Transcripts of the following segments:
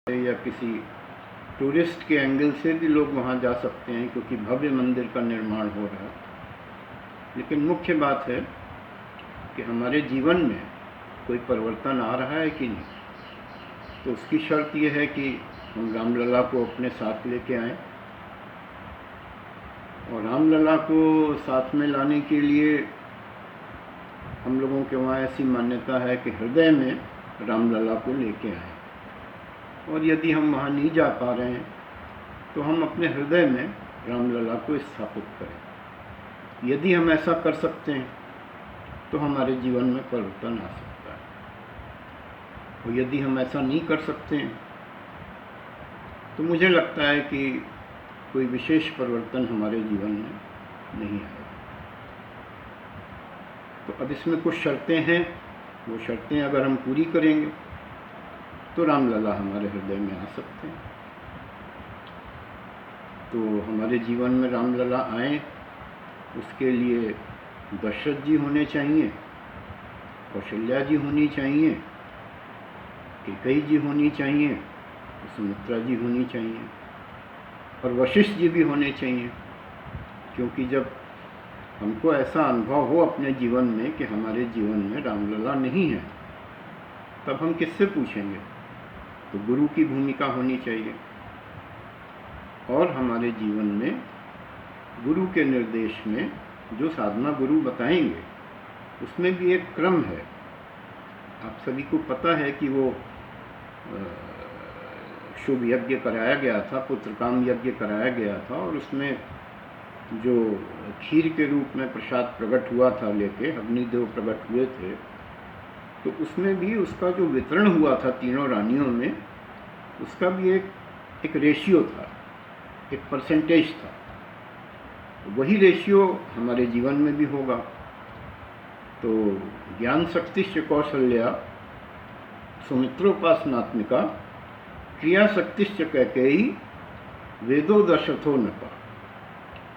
या किसी टूरिस्ट के एंगल से भी लोग वहाँ जा सकते हैं, क्योंकि भव्य मंदिर का निर्माण हो रहा है। लेकिन मुख्य बात है कि हमारे जीवन में कोई परिवर्तन आ रहा है कि नहीं। तो उसकी शर्त यह है कि हम रामलला को अपने साथ लेके आएँ, और रामलला को साथ में लाने के लिए हम लोगों के वहाँ ऐसी मान्यता है कि हृदय में रामलला को लेके आएँ। और यदि हम वहाँ नहीं जा पा रहे हैं तो हम अपने हृदय में रामलला को स्थापित करें। यदि हम ऐसा कर सकते हैं तो हमारे जीवन में परिवर्तन आ सकता है, और यदि हम ऐसा नहीं कर सकते हैं तो मुझे लगता है कि कोई विशेष परिवर्तन हमारे जीवन में नहीं आएगा। तो अब इसमें कुछ शर्तें हैं, वो शर्तें अगर हम पूरी करेंगे तो रामलला हमारे हृदय में आ सकते हैं। तो हमारे जीवन में रामलला आए, उसके लिए दशरथ जी होने चाहिए, कौशल्या जी होनी चाहिए, कैकेयी जी होनी चाहिए, सुमित्रा जी होनी चाहिए, और वशिष्ठ जी भी होने चाहिए। क्योंकि जब हमको ऐसा अनुभव हो अपने जीवन में कि हमारे जीवन में रामलला नहीं है, तब हम किससे पूछेंगे? तो गुरु की भूमिका होनी चाहिए, और हमारे जीवन में गुरु के निर्देश में जो साधना गुरु बताएंगे उसमें भी एक क्रम है। आप सभी को पता है कि वो शुभ यज्ञ कराया गया था, पुत्रकाम यज्ञ कराया गया था, और उसमें जो खीर के रूप में प्रसाद प्रकट हुआ था लेके अग्निदेव प्रकट हुए थे, तो उसमें भी उसका जो वितरण हुआ था तीनों रानियों में, उसका भी एक रेशियो था, एक परसेंटेज था। वही रेशियो हमारे जीवन में भी होगा। तो ज्ञान शक्तिश्च कौशल्या सुमित्रोपासनात्मिका क्रिया शक्तिश्च कैकेयी वेदो दशरथो नृपा।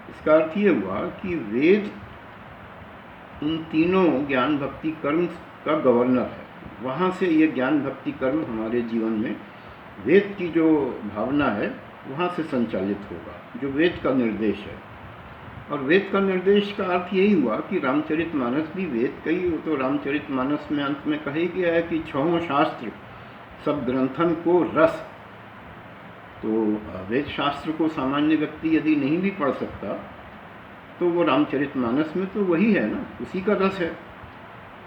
इसका अर्थ ये हुआ कि वेद उन तीनों ज्ञान भक्ति कर्म का गवर्नर है। वहाँ से ये ज्ञान भक्ति कर्म हमारे जीवन में वेद की जो भावना है वहाँ से संचालित होगा, जो वेद का निर्देश है। और वेद का निर्देश का अर्थ यही हुआ कि रामचरितमानस भी वेद का ही। तो रामचरितमानस में अंत में कहा गया है कि छहों शास्त्र सब ग्रंथन को रस। तो वेद शास्त्र को सामान्य व्यक्ति यदि नहीं भी पढ़ सकता तो वो रामचरितमानस में तो वही है ना, उसी का रस है।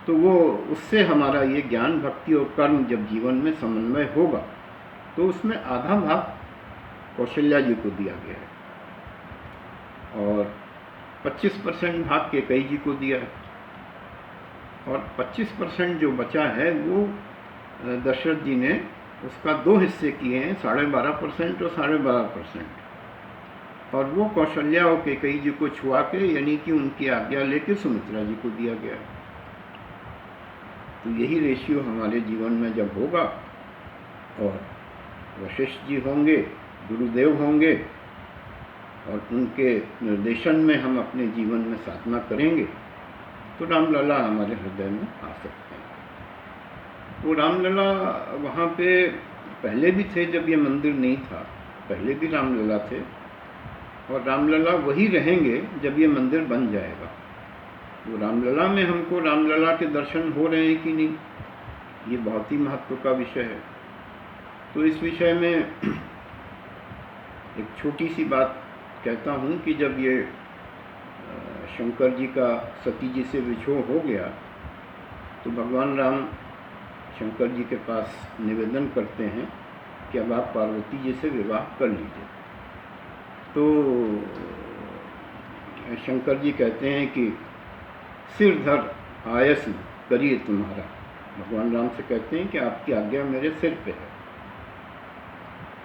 तो वो उससे हमारा ये ज्ञान भक्ति और कर्म जब जीवन में समन्वय होगा तो उसमें आधा भाग कौशल्या जी को दिया गया है, और 25% भाग कैकेयी जी को दिया है, और 25% जो बचा है वो दशरथ जी ने उसका 2 हिस्से किए हैं, 12.5% और 12.5%, और वो कौशल्या और कैकेयी जी को छुआ के, यानी कि उनकी आज्ञा लेके सुमित्रा जी को दिया गया है। तो यही रेशियो हमारे जीवन में जब होगा, और वशिष्ठ जी होंगे, गुरुदेव होंगे, और उनके निर्देशन में हम अपने जीवन में साधना करेंगे तो रामलला हमारे हृदय में आ सकते हैं। वो रामलला वहाँ पे पहले भी थे, जब ये मंदिर नहीं था पहले भी रामलला थे, और रामलला वही रहेंगे जब ये मंदिर बन जाएगा। वो रामलला में हमको रामलला के दर्शन हो रहे हैं कि नहीं, ये बहुत ही महत्व का विषय है। तो इस विषय में एक छोटी सी बात कहता हूँ कि जब ये शंकर जी का सती जी से विछोह हो गया तो भगवान राम शंकर जी के पास निवेदन करते हैं कि अब आप पार्वती जी से विवाह कर लीजिए। तो शंकर जी कहते हैं कि सिर धर आयस करिए तुम्हारा। भगवान राम से कहते हैं कि आपकी आज्ञा मेरे सिर पे है।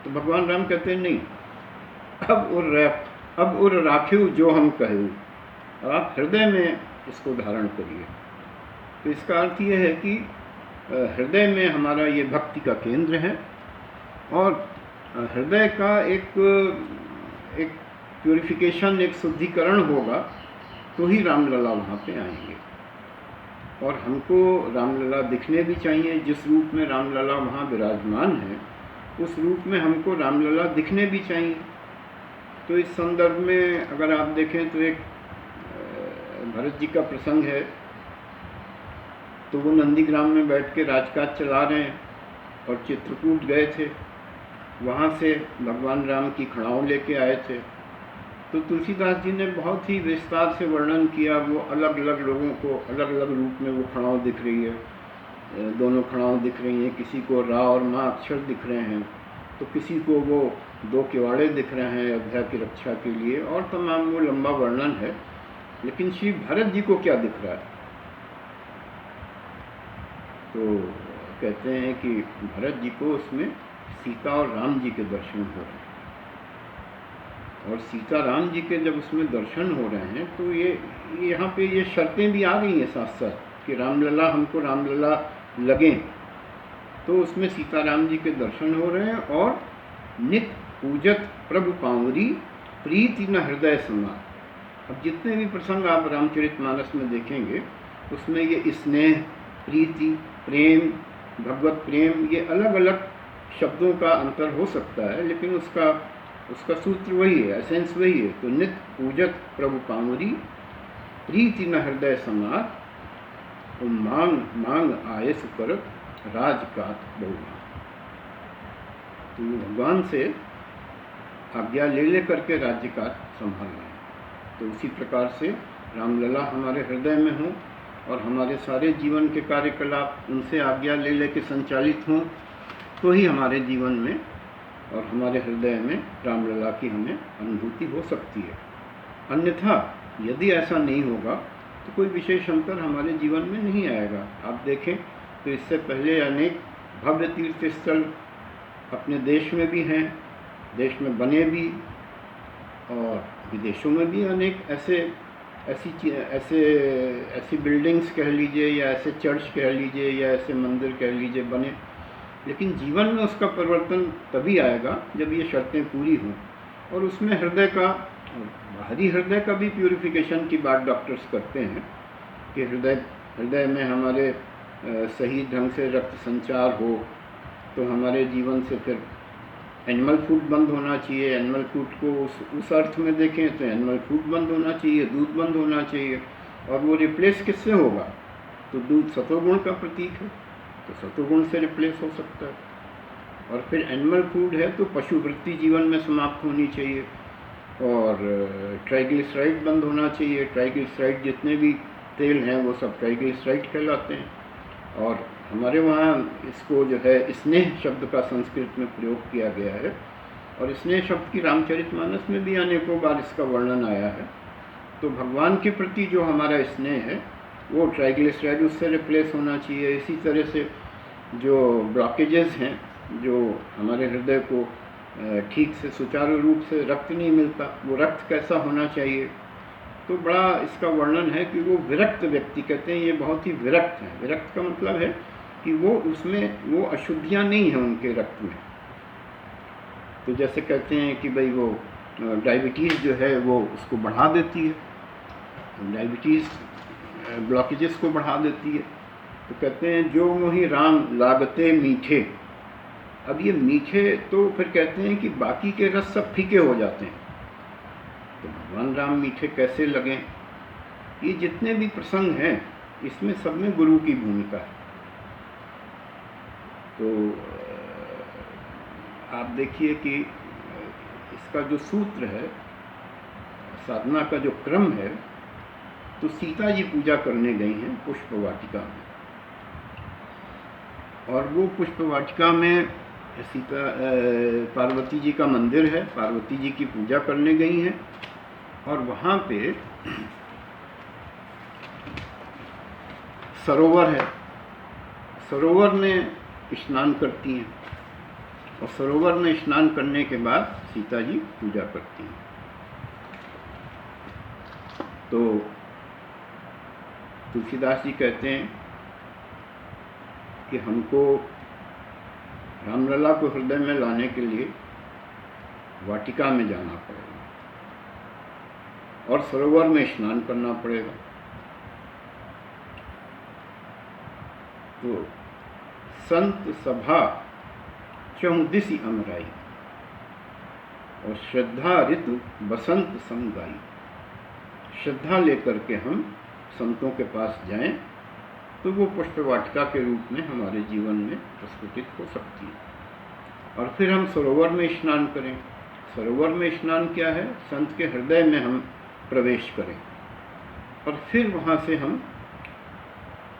तो भगवान राम कहते हैं नहीं, अब उर राखियो जो हम कहूँ, आप हृदय में इसको धारण करिए। तो इसका अर्थ ये है कि हृदय में हमारा ये भक्ति का केंद्र है, और हृदय का एक प्यूरिफिकेशन, एक शुद्धिकरण होगा तो ही रामलला वहाँ पे आएंगे। और हमको रामलला दिखने भी चाहिए, जिस रूप में रामलला वहाँ विराजमान है उस रूप में हमको रामलला दिखने भी चाहिए। तो इस संदर्भ में अगर आप देखें तो एक भरत जी का प्रसंग है। तो वो नंदीग्राम में बैठ के राजकाज चला रहे हैं और चित्रकूट गए थे, वहाँ से भगवान राम की खड़ाओं लेके आए थे। तो तुलसीदास जी ने बहुत ही विस्तार से वर्णन किया, वो अलग अलग लोगों को अलग अलग रूप में वो खड़ाओं दिख रही है, दोनों खड़ाओं दिख रही हैं। किसी को रा और माँ अक्षर दिख रहे हैं, तो किसी को वो 2 किवाड़े दिख रहे हैं अयोध्या की रक्षा के लिए, और तमाम वो लंबा वर्णन है। लेकिन श्री भरत जी को क्या दिख रहा है? तो कहते हैं कि भरत जी को उसमें सीता और राम जी के दर्शन हो रहे हैं, और सीता राम जी के जब उसमें दर्शन हो रहे हैं तो ये यहाँ पे ये शर्तें भी आ गई हैं साथ साथ कि रामलला हमको रामलला लगें। तो उसमें सीता राम जी के दर्शन हो रहे हैं, और नित पूजत प्रभु पावरी प्रीति न हृदय समा। अब जितने भी प्रसंग आप रामचरितमानस में देखेंगे उसमें ये स्नेह, प्रीति, प्रेम, भगवत प्रेम, ये अलग अलग शब्दों का अंतर हो सकता है, लेकिन उसका सूत्र वही है, एसेंस वही है। तो नित पूजत प्रभु पावरी प्रीति न हृदय समात, मांग मांग आयस करत राजकात बहुमा। तो भगवान से आज्ञा ले करके राज्य का संभाल रहे हैं। तो उसी प्रकार से रामलला हमारे हृदय में हों और हमारे सारे जीवन के कार्यकलाप उनसे आज्ञा ले के संचालित हों, तो ही हमारे जीवन में और हमारे हृदय में रामलला की हमें अनुभूति हो सकती है। अन्यथा यदि ऐसा नहीं होगा तो कोई विशेष अंतर हमारे जीवन में नहीं आएगा। आप देखें तो इससे पहले अनेक भव्य तीर्थ स्थल अपने देश में भी हैं, देश में बने भी, और विदेशों में भी अनेक ऐसी बिल्डिंग्स कह लीजिए, या ऐसे चर्च कह लीजिए, या ऐसे मंदिर कह लीजिए बने। लेकिन जीवन में उसका परिवर्तन तभी आएगा जब ये शर्तें पूरी हों, और उसमें हृदय का, बाहरी हृदय का भी प्यूरिफिकेशन की बात डॉक्टर्स करते हैं कि हृदय में हमारे सही ढंग से रक्त संचार हो, तो हमारे जीवन से फिर एनिमल फूड बंद होना चाहिए। एनिमल फूड को उस अर्थ में देखें तो एनिमल फूड बंद होना चाहिए, दूध बंद होना चाहिए, और वो रिप्लेस किससे होगा? तो दूध सत्वगुण का प्रतीक है, तो सत्वगुण से रिप्लेस हो सकता है। और फिर एनिमल फूड है तो पशुवृत्ति जीवन में समाप्त होनी चाहिए, और ट्राइग्लिसराइड बंद होना चाहिए। ट्राइग्लिसराइड जितने भी तेल हैं वो सब ट्राइग्लिसराइड कहलाते हैं। और हमारे वहाँ इसको जो है स्नेह शब्द का संस्कृत में प्रयोग किया गया है, और स्नेह शब्द की रामचरितमानस में भी अनेकों बार इसका वर्णन आया है। तो भगवान के प्रति जो हमारा स्नेह है वो ट्राइग्लिसराइड उससे रिप्लेस होना चाहिए। इसी तरह से जो ब्लॉकेजेस हैं, जो हमारे हृदय को ठीक से सुचारू रूप से रक्त नहीं मिलता, वो रक्त कैसा होना चाहिए? तो बड़ा इसका वर्णन है कि वो विरक्त व्यक्ति, कहते हैं ये बहुत ही विरक्त है। विरक्त का मतलब है कि वो उसमें वो अशुद्धियाँ नहीं हैं उनके रक्त में। तो जैसे कहते हैं कि भाई वो डायबिटीज़ जो है वो उसको बढ़ा देती है, डायबिटीज़ ब्लॉकेजेस को बढ़ा देती है। तो कहते हैं जो मोहि राम लागते मीठे। अब ये मीठे तो फिर कहते हैं कि बाकी के रस सब फीके हो जाते हैं, तो भगवान राम मीठे कैसे लगें? ये जितने भी प्रसंग हैं इसमें सब में गुरु की भूमिका है। तो आप देखिए कि इसका जो सूत्र है, साधना का जो क्रम है, तो सीता जी पूजा करने गई हैं पुष्प वाटिका में, और वो पुष्प वाटिका में पार्वती जी का मंदिर है, पार्वती जी की पूजा करने गई हैं, और वहाँ पे सरोवर है, सरोवर में स्नान करती हैं, और सरोवर में स्नान करने के बाद सीता जी पूजा करती हैं। तो तुलसीदास जी कहते हैं कि हमको रामलला को हृदय में लाने के लिए वाटिका में जाना पड़ेगा और सरोवर में स्नान करना पड़ेगा। तो संत सभा चहुँ दिसि अमराई, और श्रद्धा ऋतु बसंत समगाई। श्रद्धा लेकर के हम संतों के पास जाएं तो वो पुष्पवाटिका के रूप में हमारे जीवन में प्रस्फुटित हो सकती है। और फिर हम सरोवर में स्नान करें। सरोवर में स्नान क्या है? संत के हृदय में हम प्रवेश करें और फिर वहाँ से हम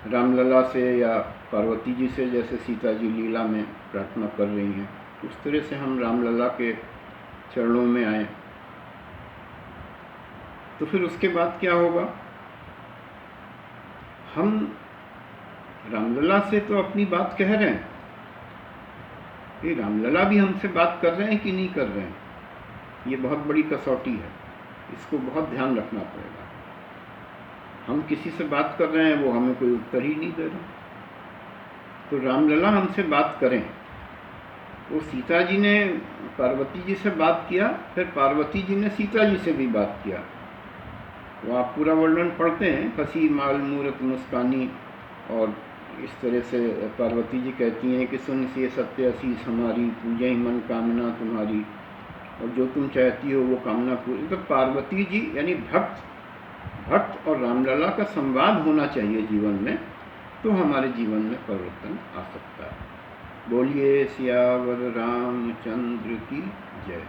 रामलला से या पार्वती जी से, जैसे सीता जी लीला में प्रार्थना कर रही हैं, उस तरह से हम रामलला के चरणों में आए। तो फिर उसके बाद क्या होगा? हम रामलला से तो अपनी बात कह रहे हैं, ये रामलला भी हमसे बात कर रहे हैं कि नहीं कर रहे हैं, ये बहुत बड़ी कसौटी है, इसको बहुत ध्यान रखना पड़ेगा। हम किसी से बात कर रहे हैं, वो हमें कोई उत्तर ही नहीं दे रहा, तो रामलला हमसे बात करें। वो सीता जी ने पार्वती जी से बात किया, फिर पार्वती जी ने सीता जी से भी बात किया। वो आप पूरा वर्णन पढ़ते हैं, हंसी माल मूरत मुस्कानी, और इस तरह से पार्वती जी कहती हैं कि सुन से सत्य असीस हमारी, पूजा ही मन कामना तुम्हारी, और जो तुम चाहती हो वो कामना पूरी। तो पार्वती जी यानी भक्त और रामलला का संवाद होना चाहिए जीवन में, तो हमारे जीवन में परिवर्तन आ सकता है। बोलिए सियावर रामचंद्र की जय।